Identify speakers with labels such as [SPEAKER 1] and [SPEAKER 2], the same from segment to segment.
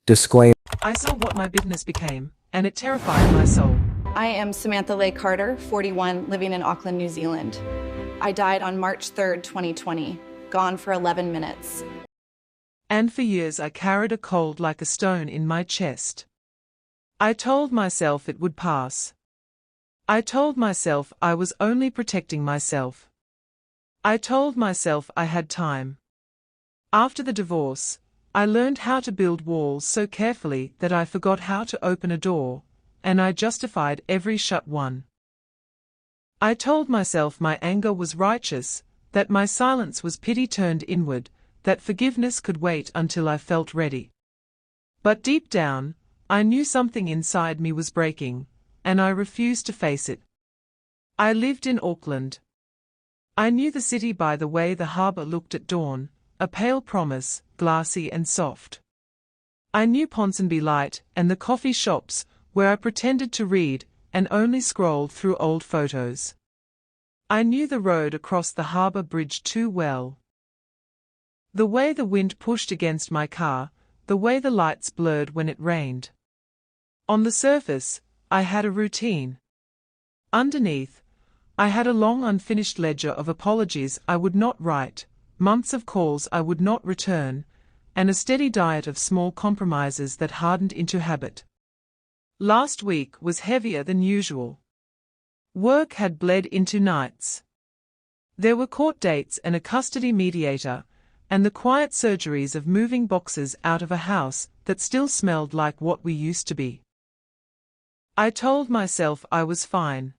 [SPEAKER 1] Disclaimer.
[SPEAKER 2] I saw what my business became, and it terrified my soul.
[SPEAKER 3] I am Samantha Carter, 41, living in Auckland, New Zealand. I died on March 3rd, 2020, gone for 11 minutes.
[SPEAKER 2] And for years I carried a cold like a stone in my chest. I told myself it would pass. I told myself I was only protecting myself. I told myself I had time. After the divorce, I learned how to build walls so carefully that I forgot how to open a door, and I justified every shut one. I told myself my anger was righteous, that my silence was pity turned inward, that forgiveness could wait until I felt ready. But deep down, I knew something inside me was breaking, and I refused to face it. I lived in Auckland. I knew the city by the way the harbour looked at dawn, a pale promise, glassy and soft. I knew Ponsonby Light and the coffee shops where I pretended to read and only scrolled through old photos. I knew the road across the harbour bridge too well. The way the wind pushed against my car, the way the lights blurred when it rained. On the surface, I had a routine. Underneath, I had a long unfinished ledger of apologies I would not write, months of calls I would not return, and a steady diet of small compromises that hardened into habit. Last week was heavier than usual. Work had bled into nights. There were court dates and a custody mediator, and the quiet surgeries of moving boxes out of a house that still smelled like what we used to be. I told myself I was fine.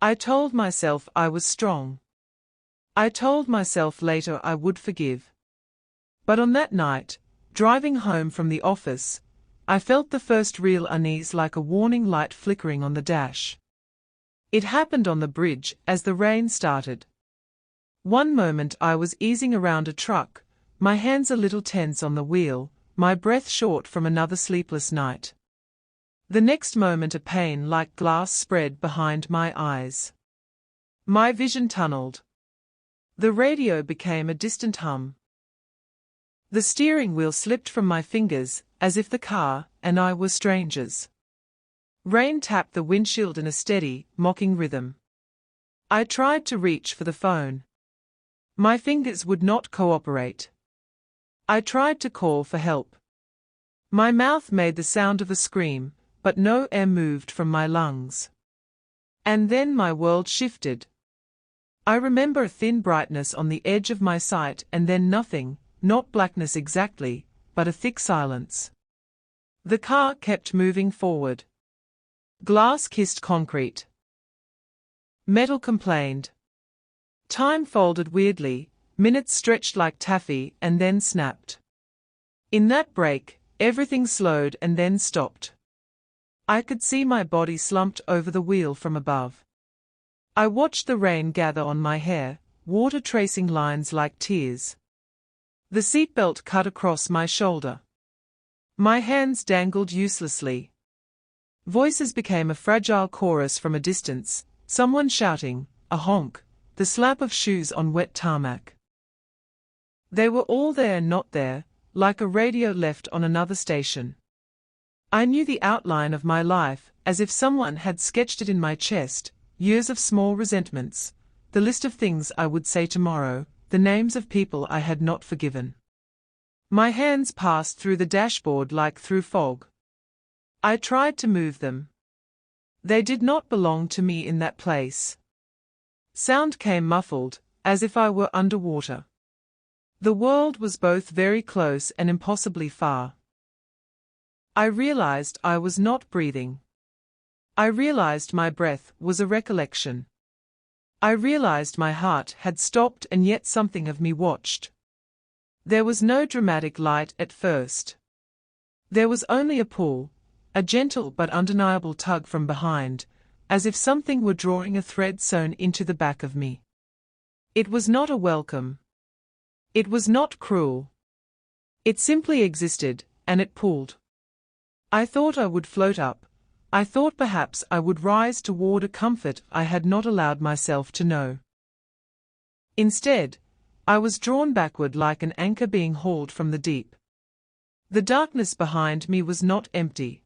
[SPEAKER 2] I told myself I was strong. I told myself later I would forgive. But on that night, driving home from the office, I felt the first real unease, like a warning light flickering on the dash. It happened on the bridge as the rain started. One moment I was easing around a truck, my hands a little tense on the wheel, my breath short from another sleepless night. The next moment a pain like glass spread behind my eyes. My vision tunneled. The radio became a distant hum. The steering wheel slipped from my fingers, as if the car and I were strangers. Rain tapped the windshield in a steady, mocking rhythm. I tried to reach for the phone. My fingers would not cooperate. I tried to call for help. My mouth made the sound of a scream, but no air moved from my lungs. And then my world shifted. I remember a thin brightness on the edge of my sight, and then nothing, not blackness exactly, but a thick silence. The car kept moving forward. Glass kissed concrete. Metal complained. Time folded weirdly, minutes stretched like taffy and then snapped. In that break, everything slowed and then stopped. I could see my body slumped over the wheel from above. I watched the rain gather on my hair, water tracing lines like tears. The seatbelt cut across my shoulder. My hands dangled uselessly. Voices became a fragile chorus from a distance, someone shouting, a honk, the slap of shoes on wet tarmac. They were all there and not there, like a radio left on another station. I knew the outline of my life, as if someone had sketched it in my chest. Years of small resentments, the list of things I would say tomorrow, the names of people I had not forgiven. My hands passed through the dashboard like through fog. I tried to move them. They did not belong to me in that place. Sound came muffled, as if I were underwater. The world was both very close and impossibly far. I realized I was not breathing. I realized my breath was a recollection. I realized my heart had stopped, and yet something of me watched. There was no dramatic light at first. There was only a pull, a gentle but undeniable tug from behind, as if something were drawing a thread sewn into the back of me. It was not a welcome. It was not cruel. It simply existed, and it pulled. I thought I would float up. I thought perhaps I would rise toward a comfort I had not allowed myself to know. Instead, I was drawn backward like an anchor being hauled from the deep. The darkness behind me was not empty.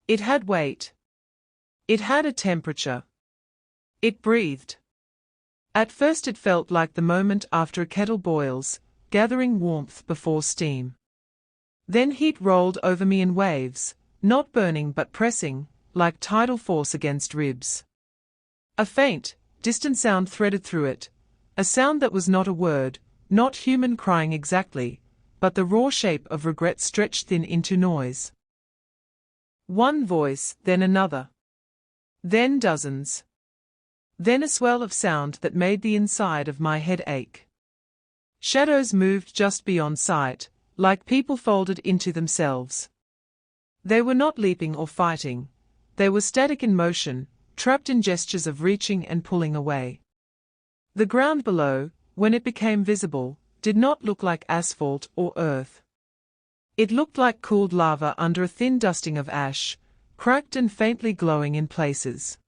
[SPEAKER 2] It had weight. It had a temperature. It breathed. At first it felt like the moment after a kettle boils, gathering warmth before steam. Then heat rolled over me in waves, not burning but pressing, like tidal force against ribs. A faint, distant sound threaded through it, a sound that was not a word, not human crying exactly, but the raw shape of regret stretched thin into noise. One voice, then another. Then dozens. Then a swell of sound that made the inside of my head ache. Shadows moved just beyond sight, like people folded into themselves. They were not leaping or fighting. They were static in motion, trapped in gestures of reaching and pulling away. The ground below, when it became visible, did not look like asphalt or earth. It looked like cooled lava under a thin dusting of ash, cracked and faintly glowing in places.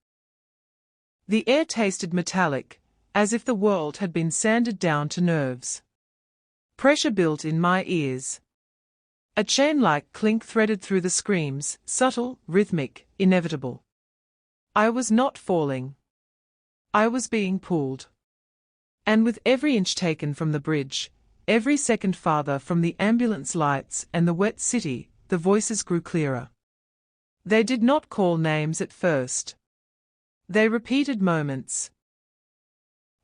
[SPEAKER 2] The air tasted metallic, as if the world had been sanded down to nerves. Pressure built in my ears. A chain-like clink threaded through the screams, subtle, rhythmic, inevitable. I was not falling. I was being pulled. And with every inch taken from the bridge, every second farther from the ambulance lights and the wet city, the voices grew clearer. They did not call names at first. They repeated moments.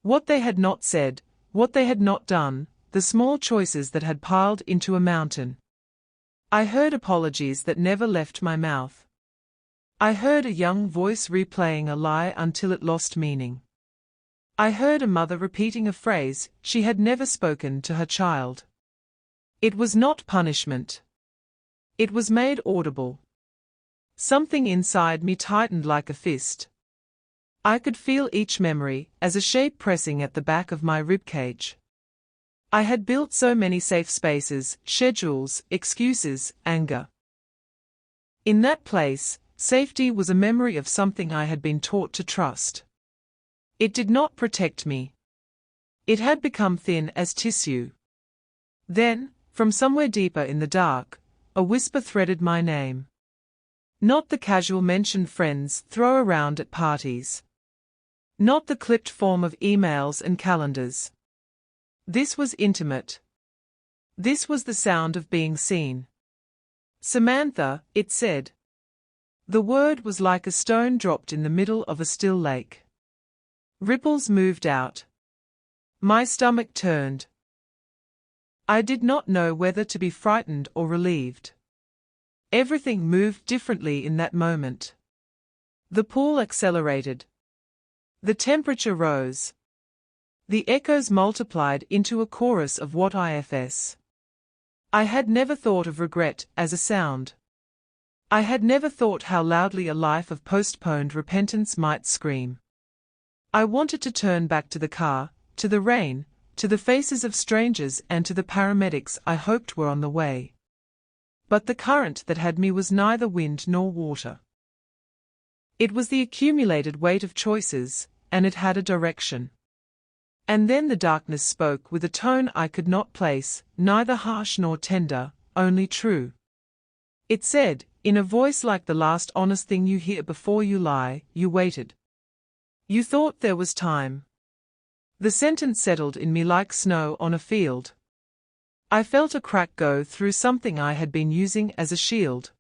[SPEAKER 2] What they had not said, what they had not done, the small choices that had piled into a mountain. I heard apologies that never left my mouth. I heard a young voice replaying a lie until it lost meaning. I heard a mother repeating a phrase she had never spoken to her child. It was not punishment. It was made audible. Something inside me tightened like a fist. I could feel each memory as a shape pressing at the back of my ribcage. I had built so many safe spaces, schedules, excuses, anger. In that place, safety was a memory of something I had been taught to trust. It did not protect me. It had become thin as tissue. Then, from somewhere deeper in the dark, a whisper threaded my name. Not the casual mention friends throw around at parties. Not the clipped form of emails and calendars. This was intimate. This was the sound of being seen. Samantha, it said. The word was like a stone dropped in the middle of a still lake. Ripples moved out. My stomach turned. I did not know whether to be frightened or relieved. Everything moved differently in that moment. The pull accelerated. The temperature rose. The echoes multiplied into a chorus of what ifs. I had never thought of regret as a sound. I had never thought how loudly a life of postponed repentance might scream. I wanted to turn back to the car, to the rain, to the faces of strangers and to the paramedics I hoped were on the way. But the current that had me was neither wind nor water. It was the accumulated weight of choices, and it had a direction. And then the darkness spoke with a tone I could not place, neither harsh nor tender, only true. It said, in a voice like the last honest thing you hear before you lie, you waited. You thought there was time. The sentence settled in me like snow on a field. I felt a crack go through something I had been using as a shield.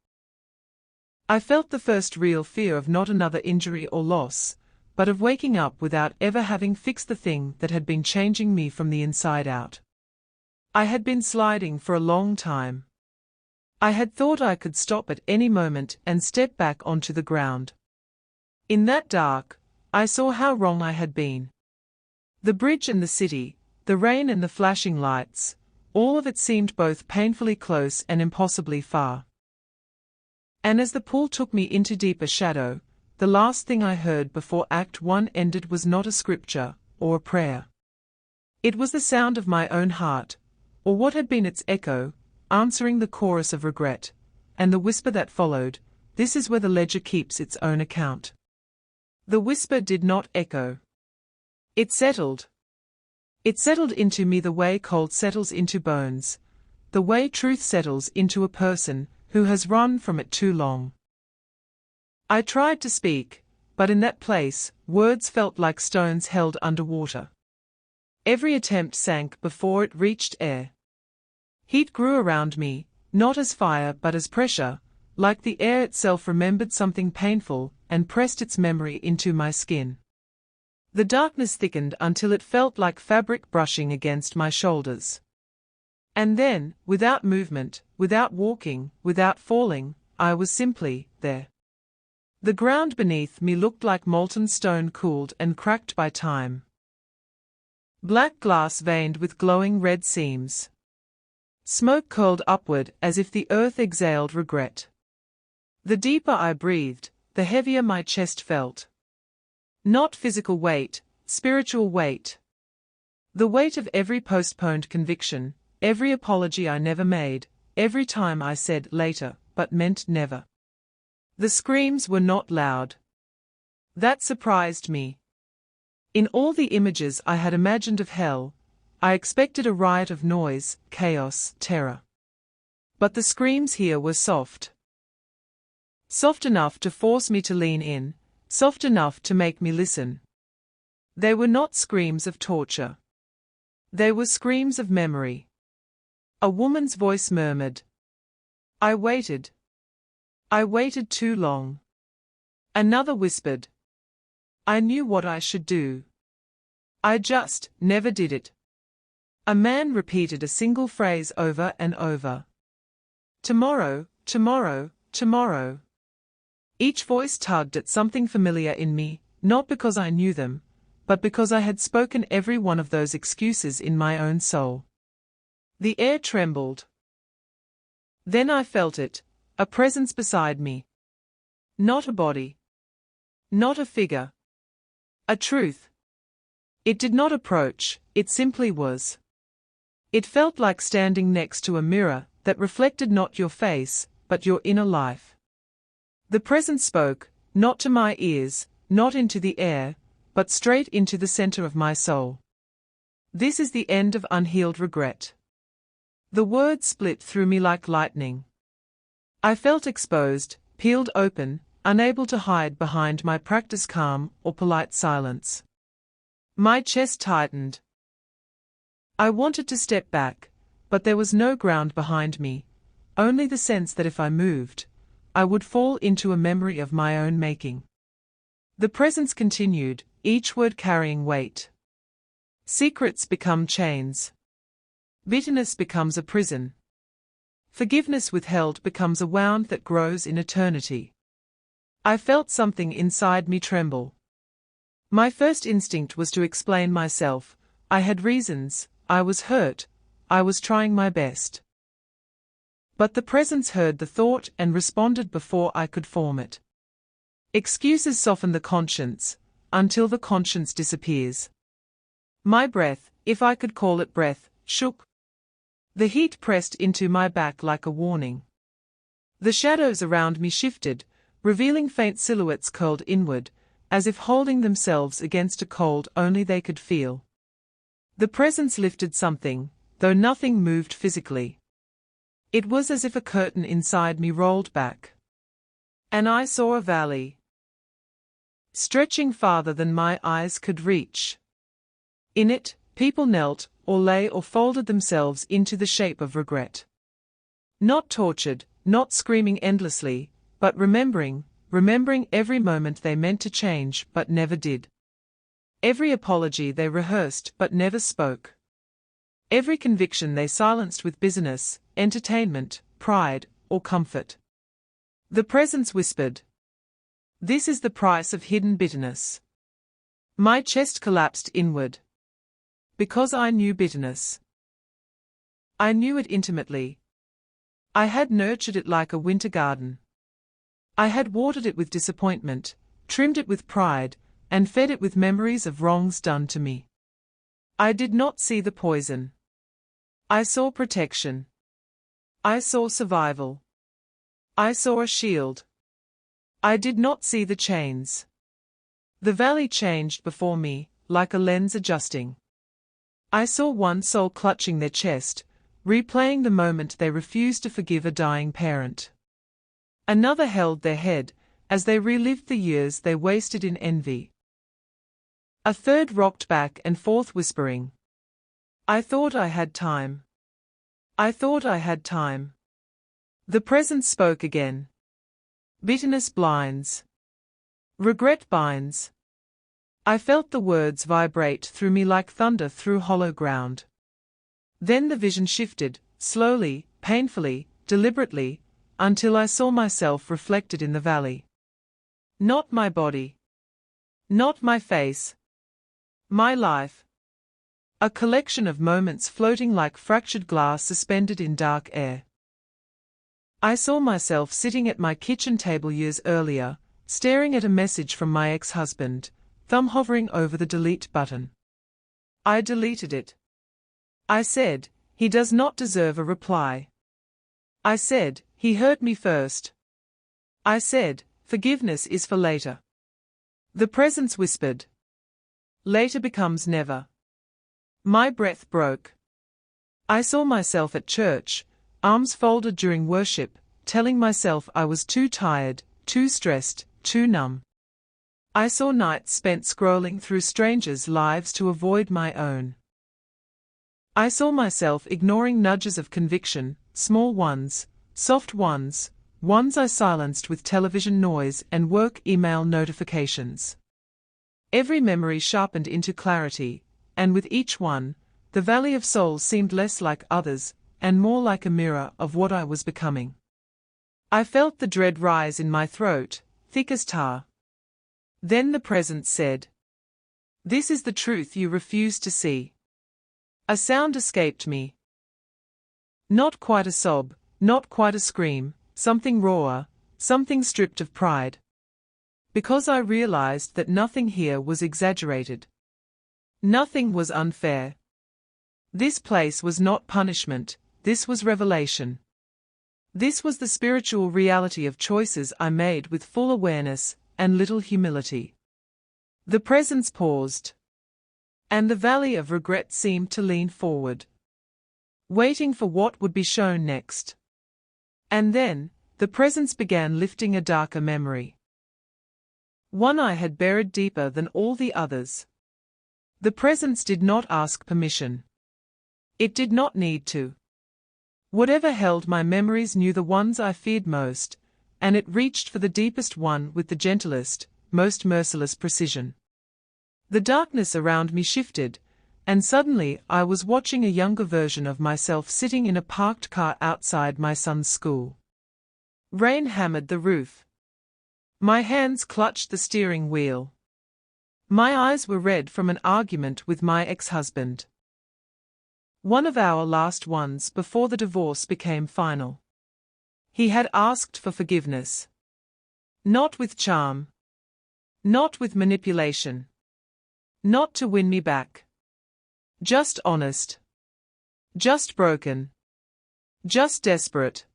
[SPEAKER 2] I felt the first real fear of not another injury or loss, but of waking up without ever having fixed the thing that had been changing me from the inside out. I had been sliding for a long time. I had thought I could stop at any moment and step back onto the ground. In that dark, I saw how wrong I had been. The bridge and the city, the rain and the flashing lights, all of it seemed both painfully close and impossibly far. And as the pull took me into deeper shadow, the last thing I heard before Act 1 ended was not a scripture, or a prayer. It was the sound of my own heart, or what had been its echo, answering the chorus of regret, and the whisper that followed, this is where the ledger keeps its own account. The whisper did not echo. It settled. It settled into me the way cold settles into bones, the way truth settles into a person who has run from it too long. I tried to speak, but in that place, words felt like stones held underwater. Every attempt sank before it reached air. Heat grew around me, not as fire but as pressure, like the air itself remembered something painful and pressed its memory into my skin. The darkness thickened until it felt like fabric brushing against my shoulders. And then, without movement, without walking, without falling, I was simply there. The ground beneath me looked like molten stone cooled and cracked by time. Black glass veined with glowing red seams. Smoke curled upward as if the earth exhaled regret. The deeper I breathed, the heavier my chest felt. Not physical weight, spiritual weight. The weight of every postponed conviction, every apology I never made, every time I said later, but meant never. The screams were not loud. That surprised me. In all the images I had imagined of hell, I expected a riot of noise, chaos, terror. But the screams here were soft. Soft enough to force me to lean in, soft enough to make me listen. They were not screams of torture. They were screams of memory. A woman's voice murmured. I waited. I waited too long. Another whispered. I knew what I should do. I just never did it. A man repeated a single phrase over and over. Tomorrow, tomorrow, tomorrow. Each voice tugged at something familiar in me, not because I knew them, but because I had spoken every one of those excuses in my own soul. The air trembled. Then I felt it, a presence beside me. Not a body. Not a figure. A truth. It did not approach, it simply was. It felt like standing next to a mirror that reflected not your face, but your inner life. The presence spoke, not to my ears, not into the air, but straight into the center of my soul. This is the end of unhealed regret. The words split through me like lightning. I felt exposed, peeled open, unable to hide behind my practiced calm or polite silence. My chest tightened. I wanted to step back, but there was no ground behind me, only the sense that if I moved, I would fall into a memory of my own making. The presence continued, each word carrying weight. Secrets become chains. Bitterness becomes a prison. Forgiveness withheld becomes a wound that grows in eternity. I felt something inside me tremble. My first instinct was to explain myself. I had reasons, I was hurt, I was trying my best. But the presence heard the thought and responded before I could form it. Excuses soften the conscience, until the conscience disappears. My breath, if I could call it breath, shook. The heat pressed into my back like a warning. The shadows around me shifted, revealing faint silhouettes curled inward, as if holding themselves against a cold only they could feel. The presence lifted something, though nothing moved physically. It was as if a curtain inside me rolled back. And I saw a valley, stretching farther than my eyes could reach. In it, people knelt, or lay or folded themselves into the shape of regret. Not tortured, not screaming endlessly, but remembering every moment they meant to change but never did. Every apology they rehearsed but never spoke. Every conviction they silenced with busyness, entertainment, pride, or comfort. The presence whispered. This is the price of hidden bitterness. My chest collapsed inward. Because I knew bitterness. I knew it intimately. I had nurtured it like a winter garden. I had watered it with disappointment, trimmed it with pride, and fed it with memories of wrongs done to me. I did not see the poison. I saw protection. I saw survival. I saw a shield. I did not see the chains. The valley changed before me, like a lens adjusting. I saw one soul clutching their chest, replaying the moment they refused to forgive a dying parent. Another held their head, as they relived the years they wasted in envy. A third rocked back and forth whispering, "I thought I had time. I thought I had time." The present spoke again. "Bitterness blinds. Regret binds." I felt the words vibrate through me like thunder through hollow ground. Then the vision shifted, slowly, painfully, deliberately, until I saw myself reflected in the valley. Not my body. Not my face. My life. A collection of moments floating like fractured glass suspended in dark air. I saw myself sitting at my kitchen table years earlier, staring at a message from my ex-husband, thumb hovering over the delete button. I deleted it. I said, "He does not deserve a reply." I said, "He hurt me first." I said, "Forgiveness is for later." The presence whispered, "Later becomes never." My breath broke. I saw myself at church, arms folded during worship, telling myself I was too tired, too stressed, too numb. I saw nights spent scrolling through strangers' lives to avoid my own. I saw myself ignoring nudges of conviction, small ones, soft ones, ones I silenced with television noise and work email notifications. Every memory sharpened into clarity, and with each one, the valley of souls seemed less like others, and more like a mirror of what I was becoming. I felt the dread rise in my throat, thick as tar. Then the presence said, "This is the truth you refuse to see." A sound escaped me. Not quite a sob, not quite a scream, something rawer, something stripped of pride. Because I realized that nothing here was exaggerated. Nothing was unfair. This place was not punishment, this was revelation. This was the spiritual reality of choices I made with full awareness and little humility. The presence paused. And the valley of regret seemed to lean forward, waiting for what would be shown next. And then, the presence began lifting a darker memory. One I had buried deeper than all the others. The presence did not ask permission. It did not need to. Whatever held my memories knew the ones I feared most, and it reached for the deepest one with the gentlest, most merciless precision. The darkness around me shifted, and suddenly I was watching a younger version of myself sitting in a parked car outside my son's school. Rain hammered the roof. My hands clutched the steering wheel. My eyes were red from an argument with my ex-husband. One of our last ones before the divorce became final. He had asked for forgiveness. Not with charm. Not with manipulation. Not to win me back. Just honest. Just broken. Just desperate.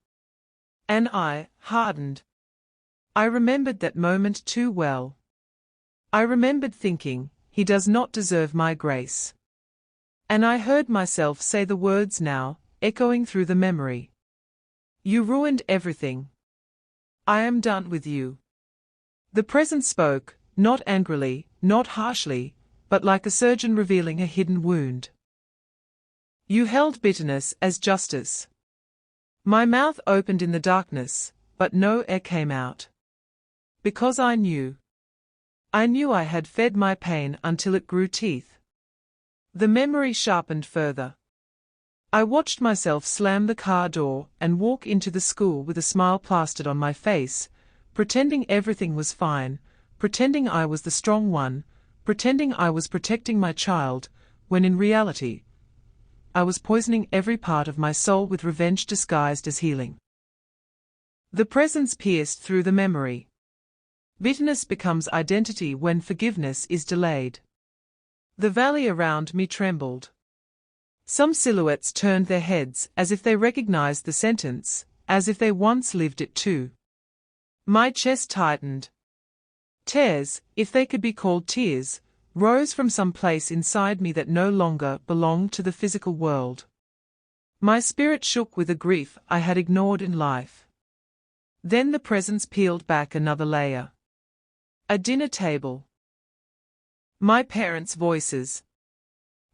[SPEAKER 2] And I, hardened. I remembered that moment too well. I remembered thinking, "He does not deserve my grace." And I heard myself say the words now, echoing through the memory. "You ruined everything. I am done with you." The presence spoke, not angrily, not harshly, but like a surgeon revealing a hidden wound. "You held bitterness as justice." My mouth opened in the darkness, but no air came out. Because I knew. I knew I had fed my pain until it grew teeth. The memory sharpened further. I watched myself slam the car door and walk into the school with a smile plastered on my face, pretending everything was fine, pretending I was the strong one, pretending I was protecting my child, when in reality, I was poisoning every part of my soul with revenge disguised as healing. The presence pierced through the memory. Bitterness becomes identity when forgiveness is delayed. The valley around me trembled. Some silhouettes turned their heads as if they recognized the sentence, as if they once lived it too. My chest tightened. Tears, if they could be called tears, rose from some place inside me that no longer belonged to the physical world. My spirit shook with a grief I had ignored in life. Then the presence peeled back another layer. A dinner table. My parents' voices.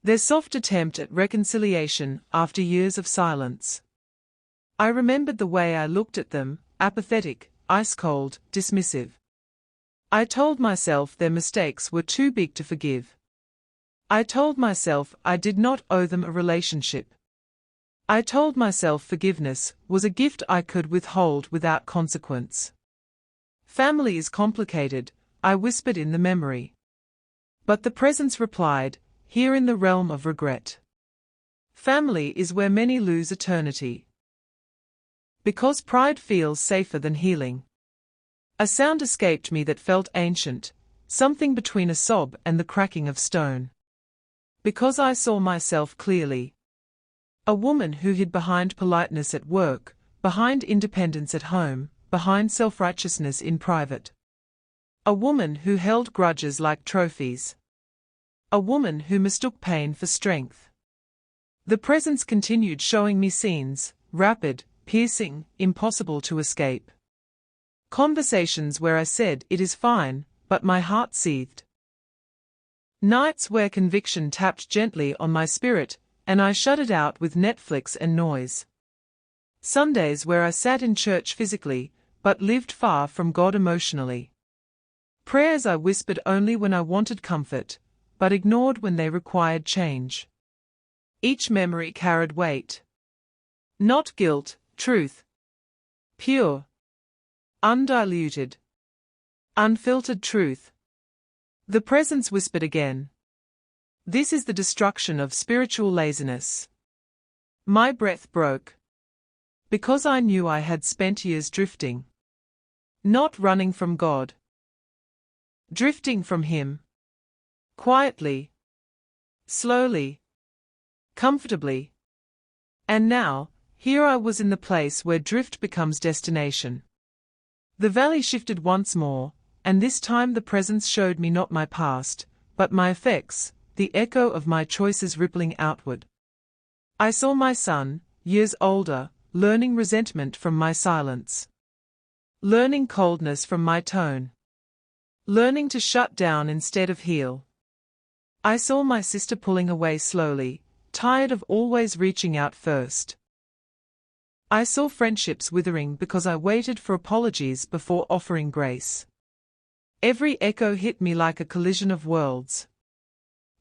[SPEAKER 2] Their soft attempt at reconciliation after years of silence. I remembered the way I looked at them, apathetic, ice-cold, dismissive. I told myself their mistakes were too big to forgive. I told myself I did not owe them a relationship. I told myself forgiveness was a gift I could withhold without consequence. Family is complicated, I whispered in the memory. But the presence replied, here in the realm of regret. Family is where many lose eternity. Because pride feels safer than healing. A sound escaped me that felt ancient, something between a sob and the cracking of stone. Because I saw myself clearly. A woman who hid behind politeness at work, behind independence at home, behind self-righteousness in private. A woman who held grudges like trophies. A woman who mistook pain for strength. The presence continued showing me scenes, rapid, piercing, impossible to escape. Conversations where I said it is fine, but my heart seethed. Nights where conviction tapped gently on my spirit, and I shut it out with Netflix and noise. Sundays where I sat in church physically, but lived far from God emotionally. Prayers I whispered only when I wanted comfort, but ignored when they required change. Each memory carried weight. Not guilt, truth. Pure. Undiluted. Unfiltered truth. The presence whispered again. This is the destruction of spiritual laziness. My breath broke. Because I knew I had spent years drifting. Not running from God. Drifting from Him. Quietly. Slowly. Comfortably. And now, here I was in the place where drift becomes destination. The valley shifted once more, and this time the presence showed me not my past, but my effects, the echo of my choices rippling outward. I saw my son, years older, learning resentment from my silence. Learning coldness from my tone. Learning to shut down instead of heal. I saw my sister pulling away slowly, tired of always reaching out first. I saw friendships withering because I waited for apologies before offering grace. Every echo hit me like a collision of worlds.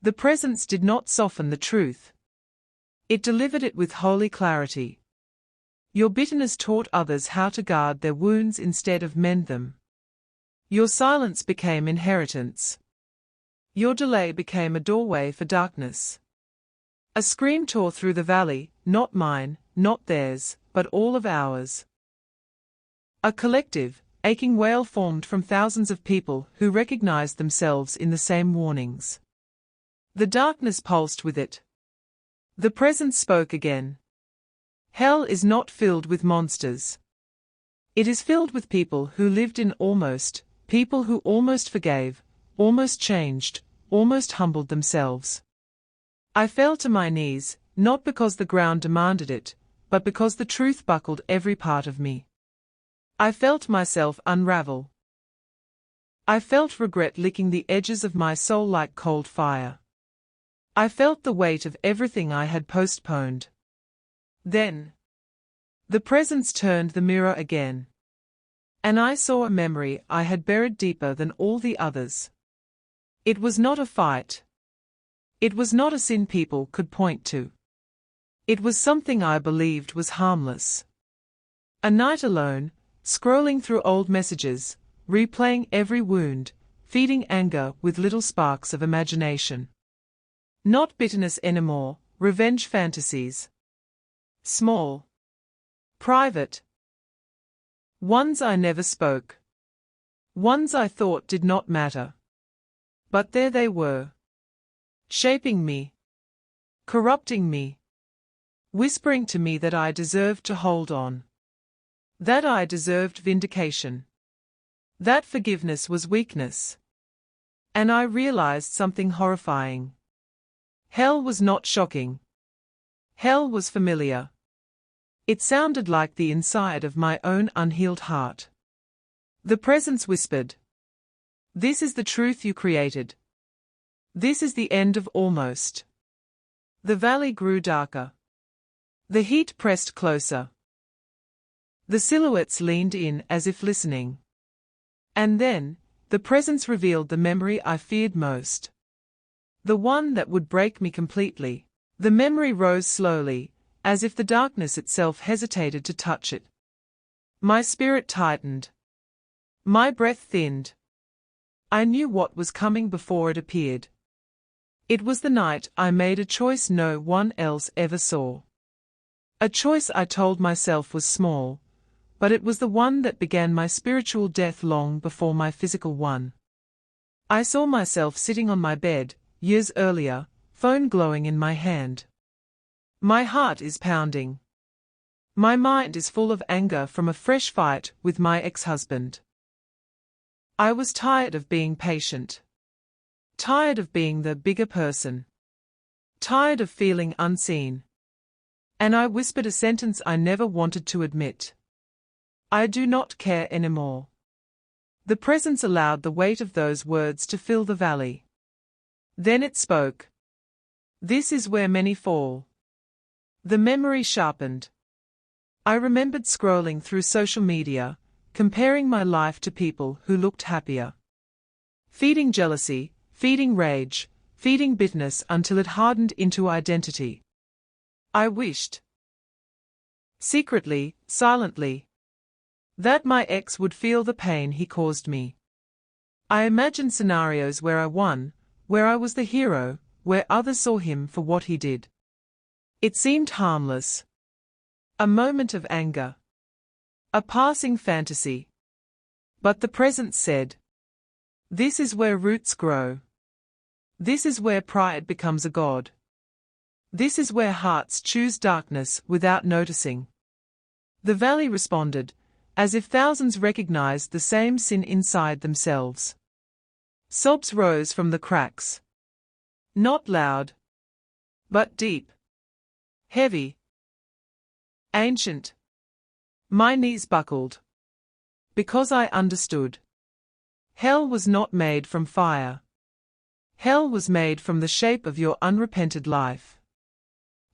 [SPEAKER 2] The presence did not soften the truth. It delivered it with holy clarity. Your bitterness taught others how to guard their wounds instead of mend them. Your silence became inheritance. Your delay became a doorway for darkness. A scream tore through the valley, not mine, not theirs, but all of ours. A collective, aching wail formed from thousands of people who recognized themselves in the same warnings. The darkness pulsed with it. The presence spoke again. Hell is not filled with monsters. It is filled with people who lived in almost, people who almost forgave, almost changed, almost humbled themselves. I fell to my knees, not because the ground demanded it, but because the truth buckled every part of me. I felt myself unravel. I felt regret licking the edges of my soul like cold fire. I felt the weight of everything I had postponed. Then, the presence turned the mirror again. And I saw a memory I had buried deeper than all the others. It was not a fight. It was not a sin people could point to. It was something I believed was harmless. A night alone, scrolling through old messages, replaying every wound, feeding anger with little sparks of imagination. Not bitterness anymore, revenge fantasies. Small. Private. Ones I never spoke. Ones I thought did not matter. But there they were. Shaping me. Corrupting me. Whispering to me that I deserved to hold on. That I deserved vindication. That forgiveness was weakness. And I realized something horrifying. Hell was not shocking. Hell was familiar. It sounded like the inside of my own unhealed heart. The presence whispered, "This is the truth you created. This is the end of almost." The valley grew darker. The heat pressed closer. The silhouettes leaned in as if listening. And then, the presence revealed the memory I feared most. The one that would break me completely. The memory rose slowly, as if the darkness itself hesitated to touch it. My spirit tightened. My breath thinned. I knew what was coming before it appeared. It was the night I made a choice no one else ever saw. A choice I told myself was small, but it was the one that began my spiritual death long before my physical one. I saw myself sitting on my bed, years earlier, phone glowing in my hand. My heart is pounding. My mind is full of anger from a fresh fight with my ex-husband. I was tired of being patient. Tired of being the bigger person. Tired of feeling unseen. And I whispered a sentence I never wanted to admit. I do not care anymore. The presence allowed the weight of those words to fill the valley. Then it spoke. This is where many fall. The memory sharpened. I remembered scrolling through social media, comparing my life to people who looked happier. Feeding jealousy, feeding rage, feeding bitterness until it hardened into identity. I wished, secretly, silently, that my ex would feel the pain he caused me. I imagined scenarios where I won, where I was the hero, where others saw him for what he did. It seemed harmless. A moment of anger. A passing fantasy. But the presence said, this is where roots grow. This is where pride becomes a god. This is where hearts choose darkness without noticing. The valley responded, as if thousands recognized the same sin inside themselves. Sobs rose from the cracks. Not loud, but deep. Heavy. Ancient. My knees buckled. Because I understood. Hell was not made from fire. Hell was made from the shape of your unrepented life.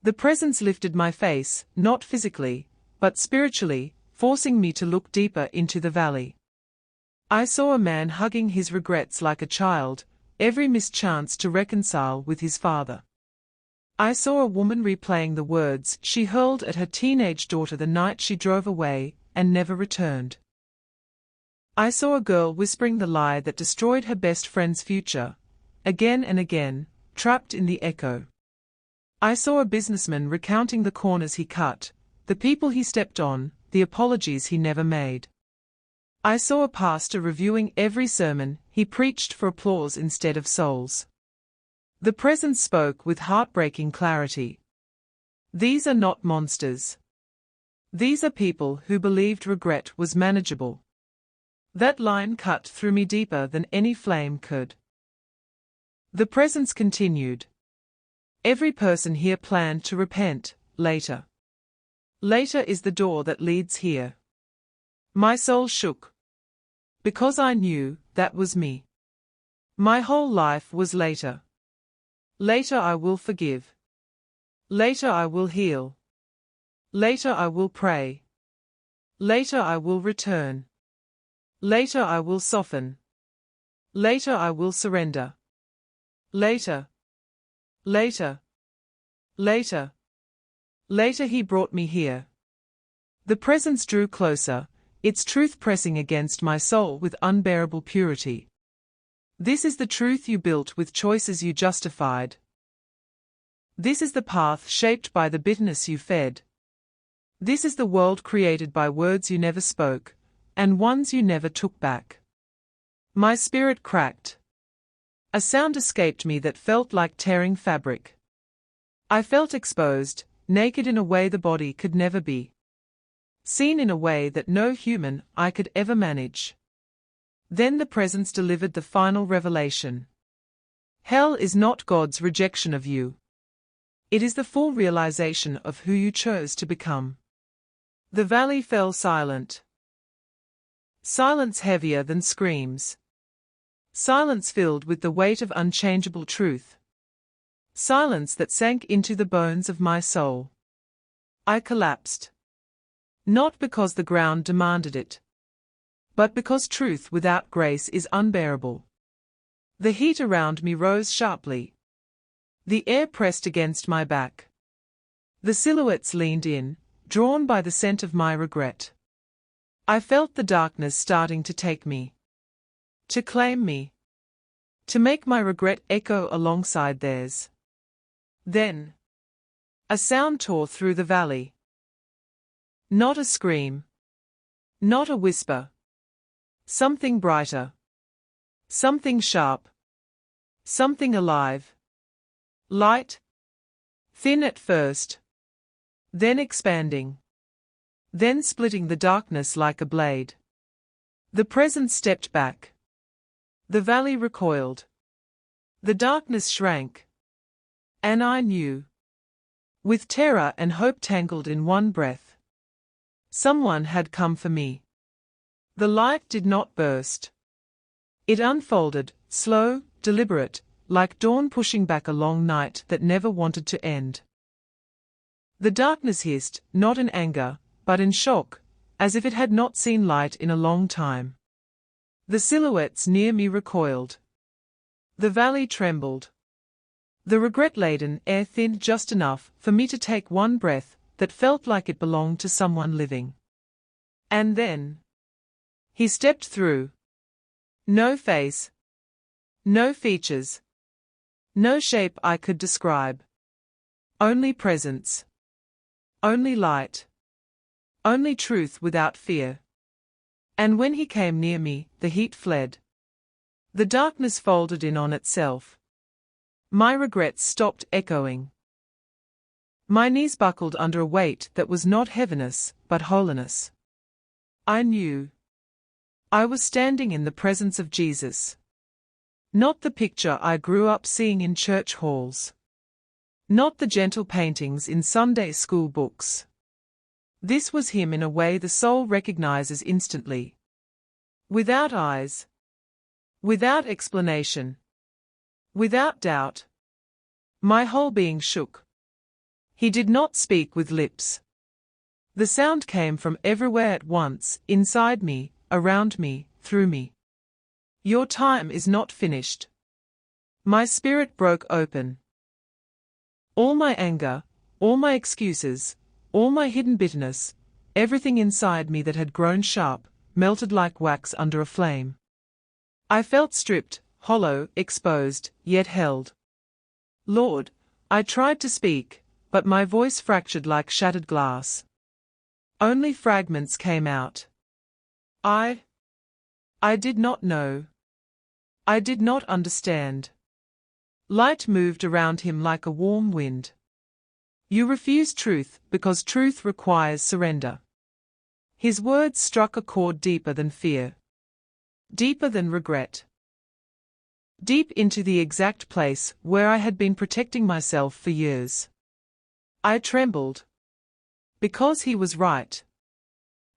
[SPEAKER 2] The presence lifted my face, not physically, but spiritually, forcing me to look deeper into the valley. I saw a man hugging his regrets like a child, every missed chance to reconcile with his father. I saw a woman replaying the words she hurled at her teenage daughter the night she drove away and never returned. I saw a girl whispering the lie that destroyed her best friend's future, again and again, trapped in the echo. I saw a businessman recounting the corners he cut, the people he stepped on, the apologies he never made. I saw a pastor reviewing every sermon he preached for applause instead of souls. The presence spoke with heartbreaking clarity. These are not monsters. These are people who believed regret was manageable. That line cut through me deeper than any flame could. The presence continued. Every person here planned to repent, later. Later is the door that leads here. My soul shook. Because I knew that was me. My whole life was later. Later I will forgive. Later I will heal. Later I will pray. Later I will return. Later I will soften. Later I will surrender. Later. Later. Later. Later he brought me here. The presence drew closer, its truth pressing against my soul with unbearable purity. This is the truth you built with choices you justified. This is the path shaped by the bitterness you fed. This is the world created by words you never spoke, and ones you never took back. My spirit cracked. A sound escaped me that felt like tearing fabric. I felt exposed, naked in a way the body could never be. Seen in a way that no human eye could ever manage. Then the presence delivered the final revelation. Hell is not God's rejection of you. It is the full realization of who you chose to become. The valley fell silent. Silence heavier than screams. Silence filled with the weight of unchangeable truth. Silence that sank into the bones of my soul. I collapsed. Not because the ground demanded it, but because truth without grace is unbearable. The heat around me rose sharply. The air pressed against my back. The silhouettes leaned in, drawn by the scent of my regret. I felt the darkness starting to take me. To claim me. To make my regret echo alongside theirs. Then a sound tore through the valley. Not a scream. Not a whisper. Something brighter. Something sharp. Something alive. Light. Thin at first. Then expanding. Then splitting the darkness like a blade. The presence stepped back. The valley recoiled. The darkness shrank. And I knew. With terror and hope tangled in one breath. Someone had come for me. The light did not burst. It unfolded, slow, deliberate, like dawn pushing back a long night that never wanted to end. The darkness hissed, not in anger, but in shock, as if it had not seen light in a long time. The silhouettes near me recoiled. The valley trembled. The regret-laden air thinned just enough for me to take one breath that felt like it belonged to someone living. And then he stepped through. No face. No features. No shape I could describe. Only presence. Only light. Only truth without fear. And when he came near me, the heat fled. The darkness folded in on itself. My regrets stopped echoing. My knees buckled under a weight that was not heaviness, but holiness. I knew. I was standing in the presence of Jesus. Not the picture I grew up seeing in church halls. Not the gentle paintings in Sunday school books. This was him in a way the soul recognizes instantly. Without eyes. Without explanation. Without doubt. My whole being shook. He did not speak with lips. The sound came from everywhere at once, inside me, around me, through me. Your time is not finished. My spirit broke open. All my anger, all my excuses, all my hidden bitterness, everything inside me that had grown sharp, melted like wax under a flame. I felt stripped, hollow, exposed, yet held. Lord, I tried to speak, but my voice fractured like shattered glass. Only fragments came out. I did not know. I did not understand. Light moved around him like a warm wind. You refuse truth because truth requires surrender. His words struck a chord deeper than fear. Deeper than regret. Deep into the exact place where I had been protecting myself for years. I trembled. Because he was right.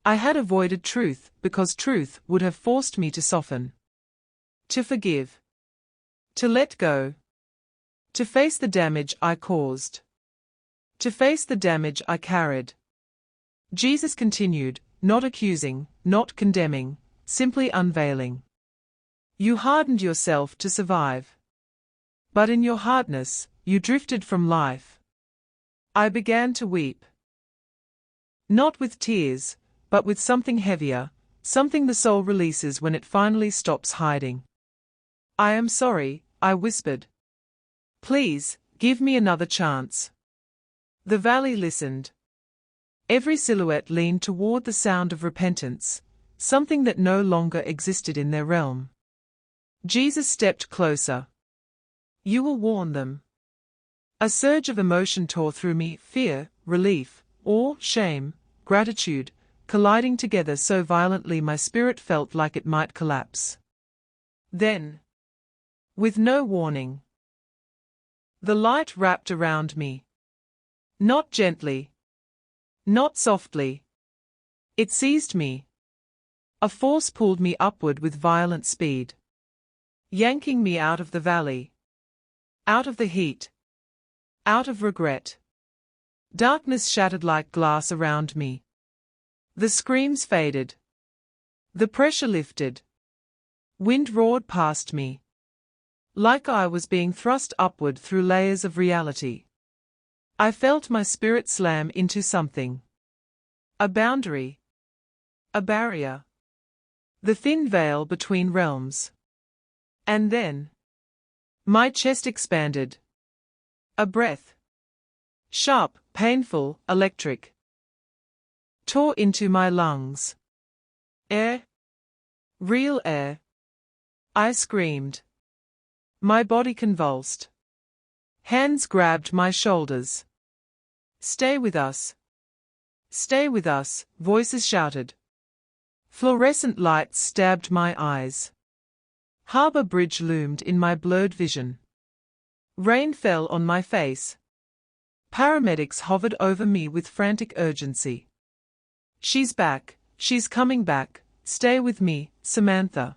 [SPEAKER 2] I had avoided truth because truth would have forced me to soften. To forgive. To let go. To face the damage I caused. To face the damage I carried. Jesus continued, not accusing, not condemning, simply unveiling. You hardened yourself to survive. But in your hardness, you drifted from life. I began to weep. Not with tears, but with something heavier, something the soul releases when it finally stops hiding. I am sorry, I whispered. Please, give me another chance. The valley listened. Every silhouette leaned toward the sound of repentance, something that no longer existed in their realm. Jesus stepped closer. You will warn them. A surge of emotion tore through me, fear, relief, awe, shame, gratitude, colliding together so violently my spirit felt like it might collapse. Then, with no warning, the light wrapped around me. Not gently. Not softly. It seized me. A force pulled me upward with violent speed, yanking me out of the valley, out of the heat, out of regret. Darkness shattered like glass around me. The screams faded. The pressure lifted. Wind roared past me, like I was being thrust upward through layers of reality. I felt my spirit slam into something. A boundary. A barrier. The thin veil between realms. And then my chest expanded. A breath, sharp, painful, electric, tore into my lungs. Air. Real air. I screamed. My body convulsed. Hands grabbed my shoulders. Stay with us. Stay with us, voices shouted. Fluorescent lights stabbed my eyes. Harbour Bridge loomed in my blurred vision. Rain fell on my face. Paramedics hovered over me with frantic urgency. She's back, she's coming back, stay with me, Samantha.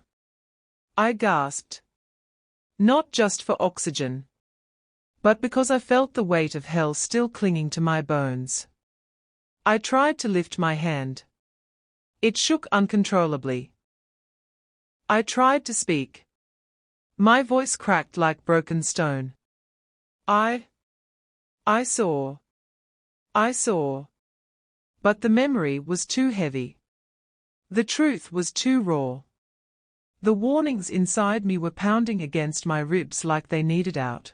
[SPEAKER 2] I gasped. Not just for oxygen, but because I felt the weight of hell still clinging to my bones. I tried to lift my hand. It shook uncontrollably. I tried to speak. My voice cracked like broken stone. I saw. But the memory was too heavy. The truth was too raw. The warnings inside me were pounding against my ribs like they needed out.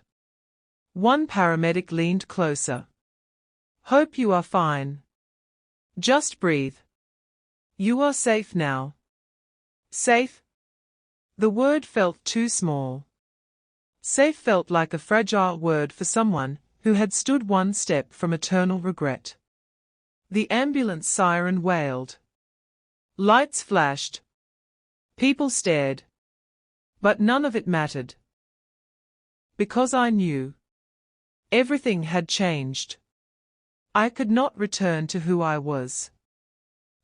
[SPEAKER 2] One paramedic leaned closer. Hope you are fine. Just breathe. You are safe now. Safe? The word felt too small. Safe felt like a fragile word for someone who had stood one step from eternal regret. The ambulance siren wailed. Lights flashed. People stared. But none of it mattered. Because I knew. Everything had changed. I could not return to who I was.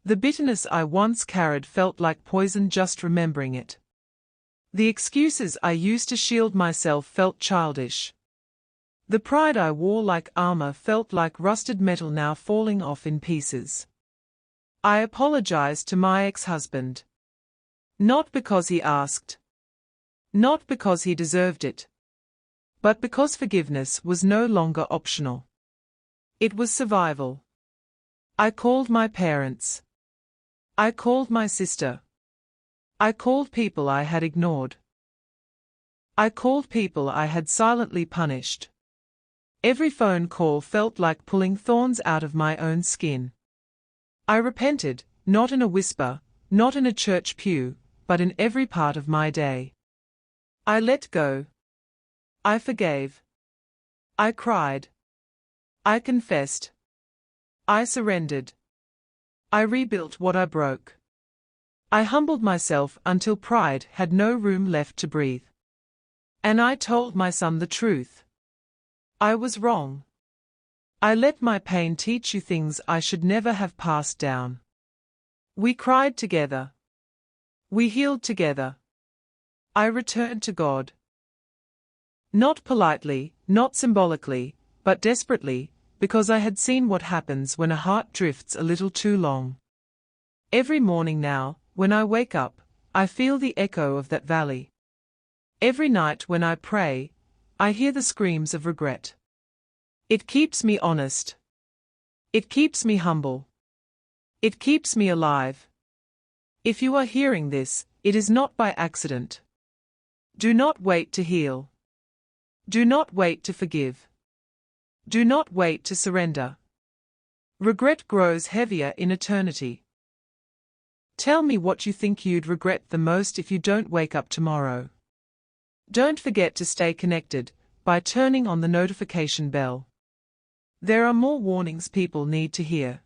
[SPEAKER 2] The bitterness I once carried felt like poison just remembering it. The excuses I used to shield myself felt childish. The pride I wore like armor felt like rusted metal now falling off in pieces. I apologized to my ex-husband. Not because he asked. Not because he deserved it. But because forgiveness was no longer optional. It was survival. I called my parents. I called my sister. I called people I had ignored. I called people I had silently punished. Every phone call felt like pulling thorns out of my own skin. I repented, not in a whisper, not in a church pew, but in every part of my day. I let go. I forgave. I cried. I confessed. I surrendered. I rebuilt what I broke. I humbled myself until pride had no room left to breathe. And I told my son the truth. I was wrong. I let my pain teach you things I should never have passed down. We cried together. We healed together. I returned to God. Not politely, not symbolically, but desperately, because I had seen what happens when a heart drifts a little too long. Every morning now, when I wake up, I feel the echo of that valley. Every night when I pray, I hear the screams of regret. It keeps me honest. It keeps me humble. It keeps me alive. If you are hearing this, it is not by accident. Do not wait to heal. Do not wait to forgive. Do not wait to surrender. Regret grows heavier in eternity. Tell me what you think you'd regret the most if you don't wake up tomorrow. Don't forget to stay connected by turning on the notification bell. There are more warnings people need to hear.